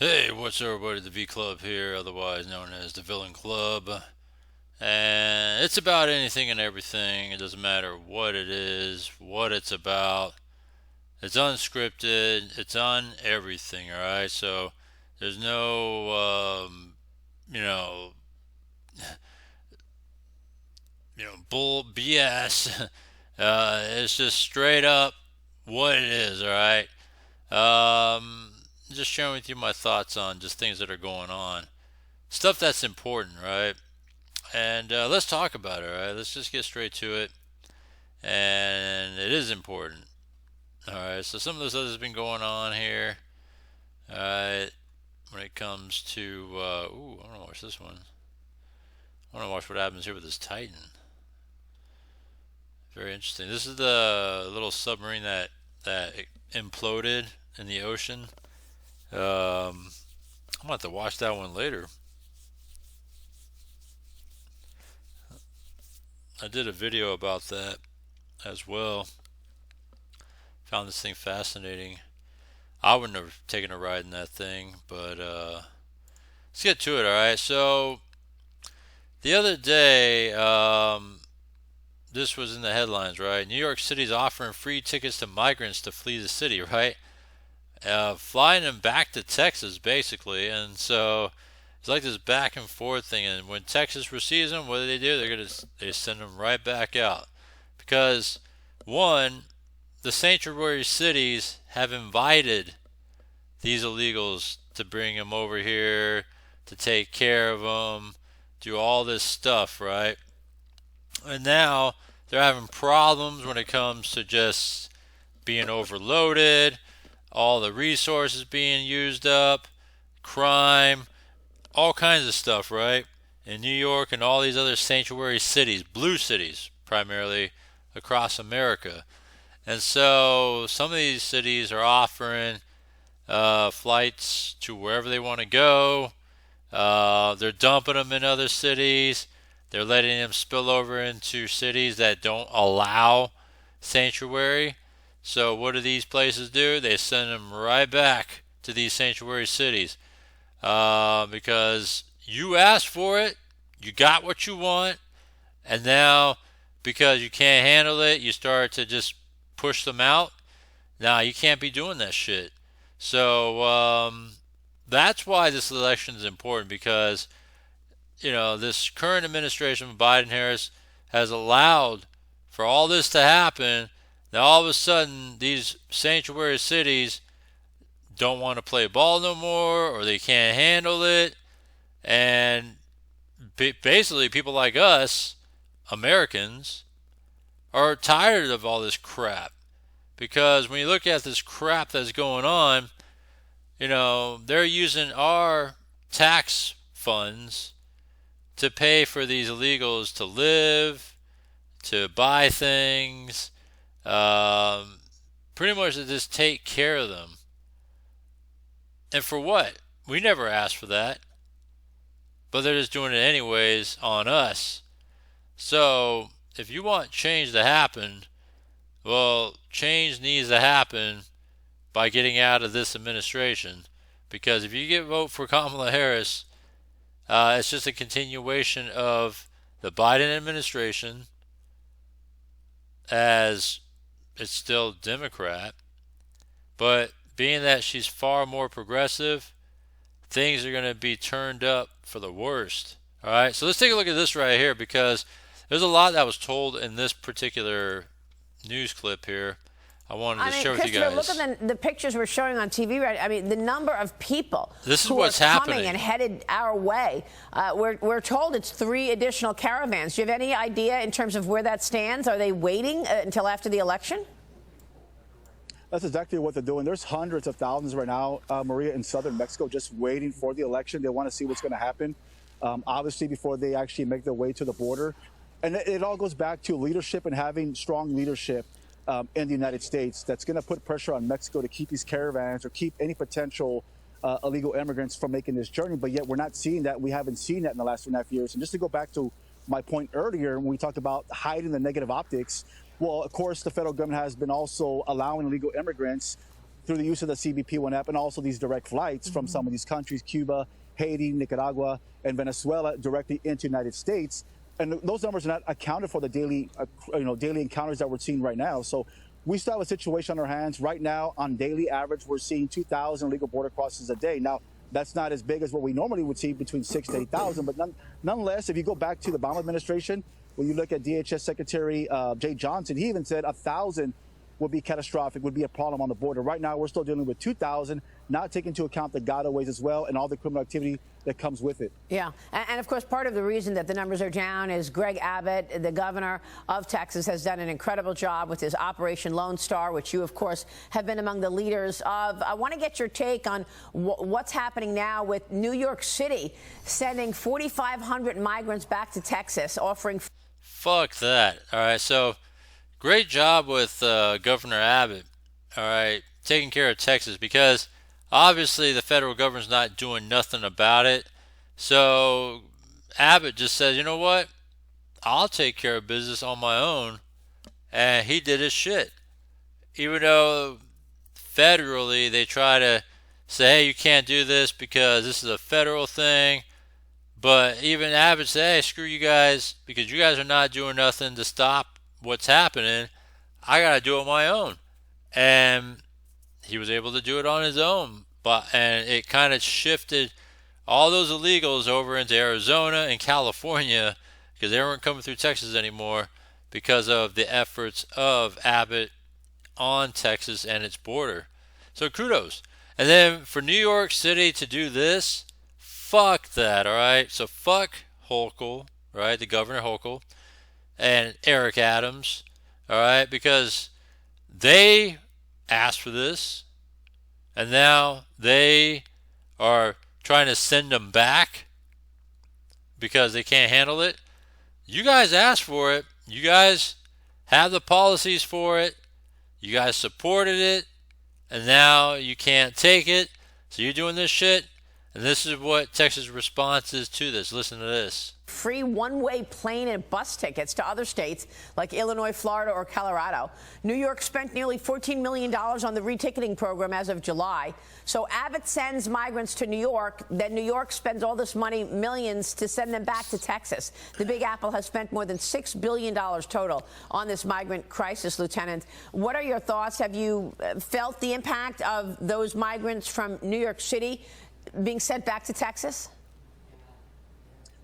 Hey, what's up, everybody? The V Club here, otherwise known as the Villain Club. And it's about anything and everything. It doesn't matter what it is, what it's about. It's unscripted. It's on everything, alright? So there's no, you know, bull BS. It's just straight up what it is, alright? Um, just sharing with you my thoughts on just things that are going on. Stuff that's important, right? And let's talk about it, all right? Let's just get straight to it. And it is important. All right, so some of this has been going on here. All right, when it comes to, I want to watch this one. I want to watch what happens here with this Titan. Very interesting. This is the little submarine that imploded in the ocean. I'm gonna have to watch that one later. I did a video about that as well. Found this thing fascinating. I wouldn't have taken a ride in that thing, but let's get to it. All right. So the other day, this was in the headlines, right? New York City's offering free tickets to migrants to flee the city, right? Flying them back to Texas, basically, and so it's like this back and forth thing. And when Texas receives them, what do? They send them right back out because one, the sanctuary cities have invited these illegals to bring them over here, to take care of them, do all this stuff, right? And now they're having problems when it comes to just being overloaded, all the resources being used up, crime, all kinds of stuff, right? In New York and all these other sanctuary cities, blue cities primarily across America. And so some of these cities are offering flights to wherever they want to go. They're dumping them in other cities. They're letting them spill over into cities that don't allow sanctuary. So what do these places do? They send them right back to these sanctuary cities because you asked for it, you got what you want, and now because you can't handle it, you start to just push them out. Now you can't be doing that shit. So that's why this election is important because this current administration of Biden Harris has allowed for all this to happen. Now all of a sudden these sanctuary cities don't want to play ball no more, or they can't handle it, and basically people like us, Americans, are tired of all this crap. Because when you look at this crap that's going on, they're using our tax funds to pay for these illegals to live, to buy things, pretty much to just take care of them. And for what? We never asked for that. But they're just doing it anyways on us. So if you want change to happen, well, change needs to happen by getting out of this administration. Because if you get vote for Kamala Harris, it's just a continuation of the Biden administration, as it's still Democrat. But being that she's far more progressive, things are going to be turned up for the worst. All right, so let's take a look at this right here because there's a lot that was told in this particular news clip here. I wanted to share with you guys. Look at the pictures we're showing on TV, right? I mean, the number of people this is who what's are happening coming and headed our way. We're told it's 3 additional caravans. Do you have any idea in terms of where that stands? Are they waiting until after the election? That's exactly what they're doing. There's hundreds of thousands right now, Maria, in southern Mexico, just waiting for the election. They want to see what's going to happen, obviously, before they actually make their way to the border. And it all goes back to leadership and having strong leadership in the United States that's going to put pressure on Mexico to keep these caravans or keep any potential illegal immigrants from making this journey. But yet we're not seeing that. We haven't seen that in the last 2.5 years. And just to go back to my point earlier, when we talked about hiding the negative optics, well, of course, the federal government has been also allowing illegal immigrants through the use of the CBP-1 app and also these direct flights from some of these countries, Cuba, Haiti, Nicaragua, and Venezuela, directly into the United States. And those numbers are not accounted for the daily, daily encounters that we're seeing right now. So we still have a situation on our hands right now. On daily average, we're seeing 2,000 illegal border crossings a day. Now, that's not as big as what we normally would see, between 6,000 to 8,000. But nonetheless, if you go back to the Obama administration, when you look at DHS Secretary Jay Johnson, he even said 1,000 would be catastrophic, would be a problem on the border. Right now, we're still dealing with 2,000, not taking into account the gotaways as well and all the criminal activity that comes with it. Yeah. And of course, part of the reason that the numbers are down is Greg Abbott, the governor of Texas, has done an incredible job with his Operation Lone Star, which you, of course, have been among the leaders of. I want to get your take on what's happening now with New York City sending 4,500 migrants back to Texas, offering. Fuck that. All right. So great job with Governor Abbott. All right. Taking care of Texas, because obviously the federal government's not doing nothing about it. So Abbott just says, you know what? I'll take care of business on my own. And he did his shit. Even though federally they try to say, hey, you can't do this because this is a federal thing. But even Abbott said, hey, screw you guys, because you guys are not doing nothing to stop what's happening. I got to do it on my own. And he was able to do it on his own. And it kind of shifted all those illegals over into Arizona and California, because they weren't coming through Texas anymore because of the efforts of Abbott on Texas and its border. So kudos. And then for New York City to do this, fuck that, all right? So fuck Hochul, right? The Governor Hochul and Eric Adams, all right? Because they asked for this, and now they are trying to send them back because they can't handle it. You guys asked for it. You guys have the policies for it. You guys supported it, and now you can't take it. So you're doing this shit. And this is what Texas' response is to this. Listen to this. Free one-way plane and bus tickets to other states like Illinois, Florida, or Colorado. New York spent nearly $14 million on the reticketing program as of July. So Abbott sends migrants to New York, then New York spends all this money, millions, to send them back to Texas. The Big Apple has spent more than $6 billion total on this migrant crisis, Lieutenant. What are your thoughts? Have you felt the impact of those migrants from New York City being sent back to Texas?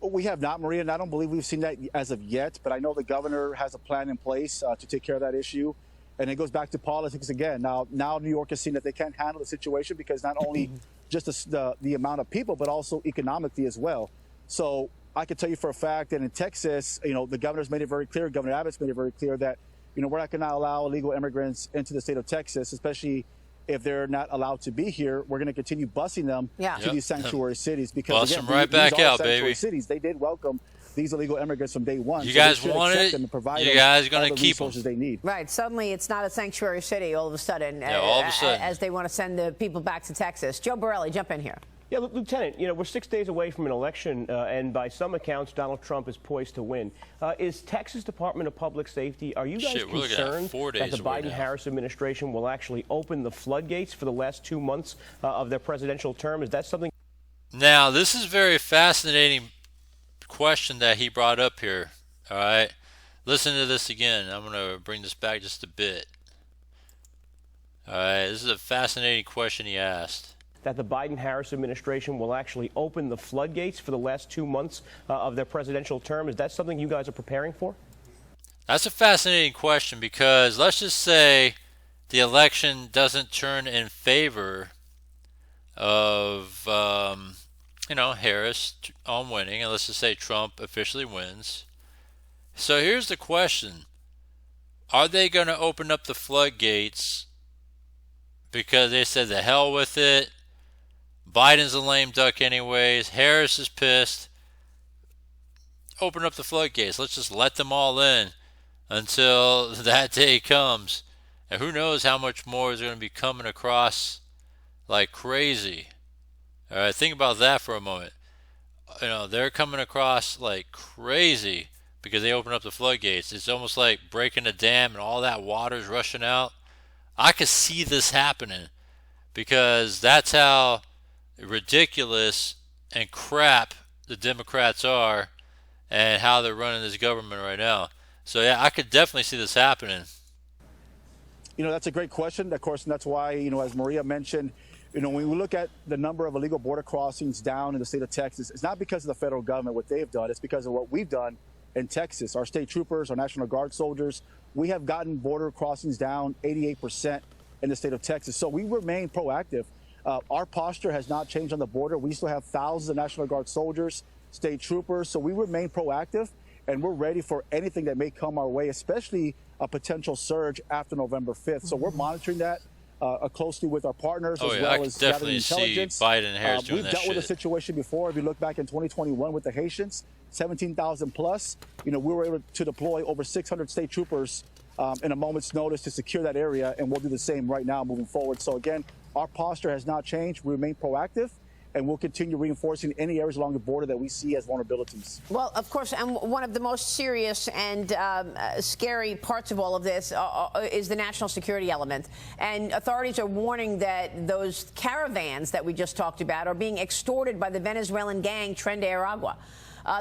We have not, Maria, and I don't believe we've seen that as of yet. But I know the governor has a plan in place to take care of that issue. And it goes back to politics again. Now New York has seen that they can't handle the situation because not only just the amount of people, but also economically as well. So I can tell you for a fact that in Texas, the governor's made it very clear, Governor Abbott's made it very clear that, we're not going to allow illegal immigrants into the state of Texas, especially if they're not allowed to be here. We're going to continue busing them to these sanctuary cities, because Bust again, them right these back are out, sanctuary baby. cities. They did welcome these illegal immigrants from day one. You so guys they should wanted accept it. them and provide You them guys going all to the keep them. resources they need. Right. Suddenly, it's not a sanctuary city all of a sudden, all of a sudden. as they want to send the people back to Texas. Joe Borelli, jump in here. Yeah, Lieutenant, we're 6 days away from an election, and by some accounts, Donald Trump is poised to win. Is Texas Department of Public Safety, are you guys concerned that the Biden-Harris administration will actually open the floodgates for the last 2 months of their presidential term? Is that something? Now, this is a very fascinating question that he brought up here, all right? Listen to this again. I'm going to bring this back just a bit. All right, this is a fascinating question he asked. That the Biden-Harris administration will actually open the floodgates for the last 2 months of their presidential term. Is that something you guys are preparing for? That's a fascinating question, because let's just say the election doesn't turn in favor of, Harris on winning, and let's just say Trump officially wins. So here's the question. Are they going to open up the floodgates because they said the hell with it? Biden's a lame duck anyways. Harris is pissed. Open up the floodgates. Let's just let them all in until that day comes. And who knows how much more is going to be coming across like crazy. All right, think about that for a moment. They're coming across like crazy because they open up the floodgates. It's almost like breaking a dam and all that water's rushing out. I could see this happening. because that's how ridiculous and crap the Democrats are and how they're running this government right now. So yeah, I could definitely see this happening. That's a great question. Of course, and that's why, as Maria mentioned, when we look at the number of illegal border crossings down in the state of Texas, it's not because of the federal government, what they've done. It's because of what we've done in Texas. Our state troopers, our National Guard soldiers, we have gotten border crossings down 88% in the state of Texas. So we remain proactive. Our posture has not changed on the border. We still have thousands of National Guard soldiers, state troopers. So we remain proactive, and we're ready for anything that may come our way, especially a potential surge after November 5th. So we're monitoring that closely with our partners as well as gathering intelligence. Biden and Harris doing we've that dealt shit. with a situation before. If you look back in 2021 with the Haitians, 17,000 plus, we were able to deploy over 600 state troopers in a moment's notice to secure that area, and we'll do the same right now moving forward. So again, our posture has not changed. We remain proactive, and we'll continue reinforcing any areas along the border that we see as vulnerabilities. Well, of course, and one of the most serious and scary parts of all of this is the national security element. And authorities are warning that those caravans that we just talked about are being extorted by the Venezuelan gang Tren de Aragua.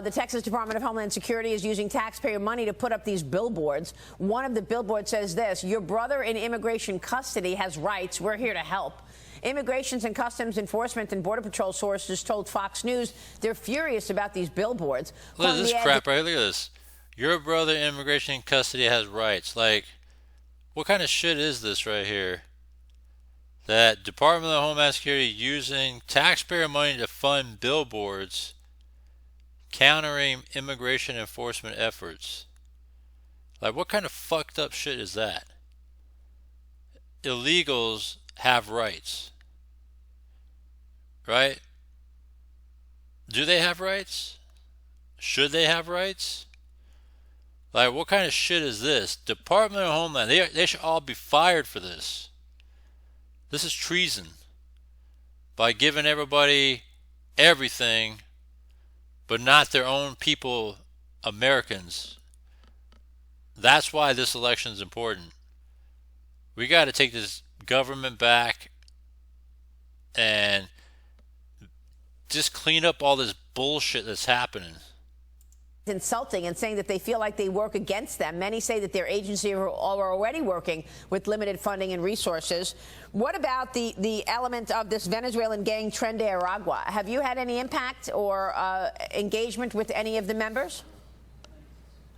The Texas Department of Homeland Security is using taxpayer money to put up these billboards. One of the billboards says this: "Your brother in immigration custody has rights. We're here to help." Immigrations and Customs Enforcement and Border Patrol sources told Fox News they're furious about these billboards. Look at this crap right here. Look at this. Your brother in immigration custody has rights. Like, what kind of shit is this right here? That Department of Homeland Security using taxpayer money to fund billboards countering immigration enforcement efforts. Like, what kind of fucked up shit is that? Illegals have rights, right? Do they have rights? Should they have rights? Like, what kind of shit is this? Department of Homeland, they should all be fired for this. This is treason. By giving everybody everything, but not their own people, Americans. That's why this election is important. We got to take this government back and just clean up all this bullshit that's happening. Insulting and saying that they feel like they work against them. Many say that their agency are already working with limited funding and resources. What about the element of this Venezuelan gang Tren de Aragua? Have you had any impact or engagement with any of the members?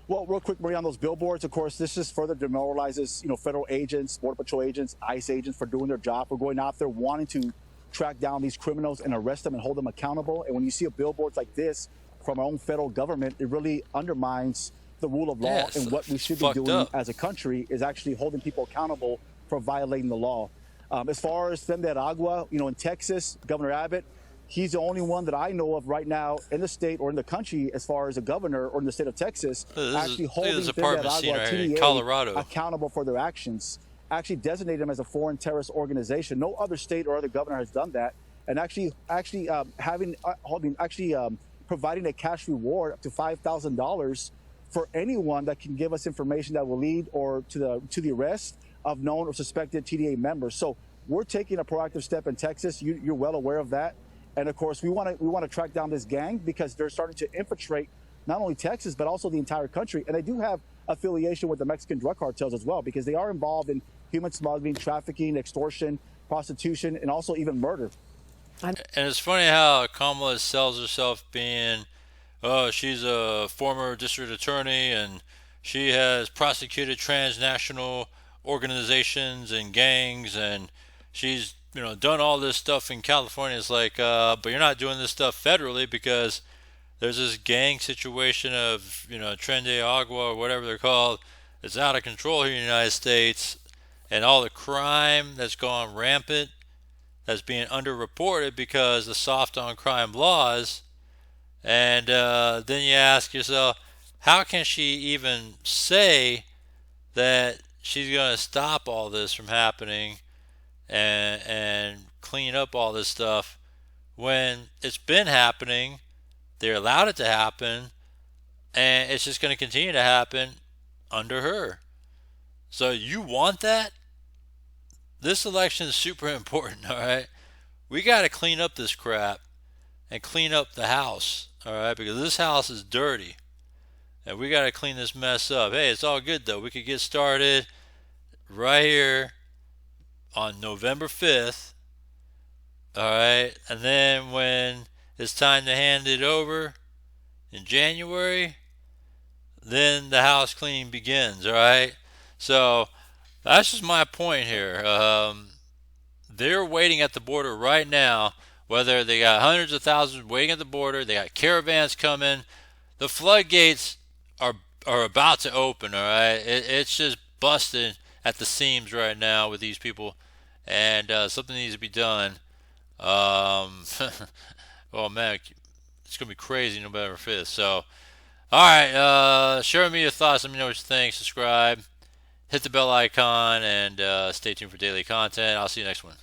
Well, real quick, Maria, on those billboards, of course, this just further demoralizes, federal agents, Border Patrol agents, ICE agents for doing their job, for going out there wanting to track down these criminals and arrest them and hold them accountable. And when you see a billboards like this from our own federal government, it really undermines the rule of law, and what we should be doing as a country is actually holding people accountable for violating the law. As far as Tren de Aragua, in Texas, Governor Abbott, he's the only one that I know of right now in the state or in the country, as far as a governor or in the state of Texas, actually holding Tren de Aragua TDA accountable for their actions. Actually designate them as a foreign terrorist organization. No other state or other governor has done that, and providing a cash reward up to $5,000 for anyone that can give us information that will lead to the arrest of known or suspected TDA members. So we're taking a proactive step in Texas. You're well aware of that. And of course, we want to track down this gang because they're starting to infiltrate not only Texas, but also the entire country. And they do have affiliation with the Mexican drug cartels as well, because they are involved in human smuggling, trafficking, extortion, prostitution, and also even murder. And it's funny how Kamala sells herself being, she's a former district attorney and she has prosecuted transnational organizations and gangs, and she's done all this stuff in California. It's like, but you're not doing this stuff federally because there's this gang situation of Tren de Agua or whatever they're called. It's out of control here in the United States, and all the crime that's gone rampant, that's being underreported because of soft on crime laws. And then you ask yourself, how can she even say that she's going to stop all this from happening and clean up all this stuff when it's been happening? They're allowed it to happen, and it's just going to continue to happen under her. So you want that? this election is super important, all right? We got to clean up this crap and clean up the house, all right? Because this house is dirty. And we got to clean this mess up. Hey, it's all good, though. We could get started right here on November 5th, all right? And then when it's time to hand it over in January, then the house cleaning begins, all right? So that's just my point here. They're waiting at the border right now, whether they got hundreds of thousands waiting at the border, they got caravans coming. The floodgates are about to open, all right? It's just busted at the seams right now with these people, and something needs to be done. Oh, man, it's going to be crazy November 5th. So, all right, share with me your thoughts. Let me know what you think. Subscribe, hit the bell icon, and stay tuned for daily content. I'll see you next one.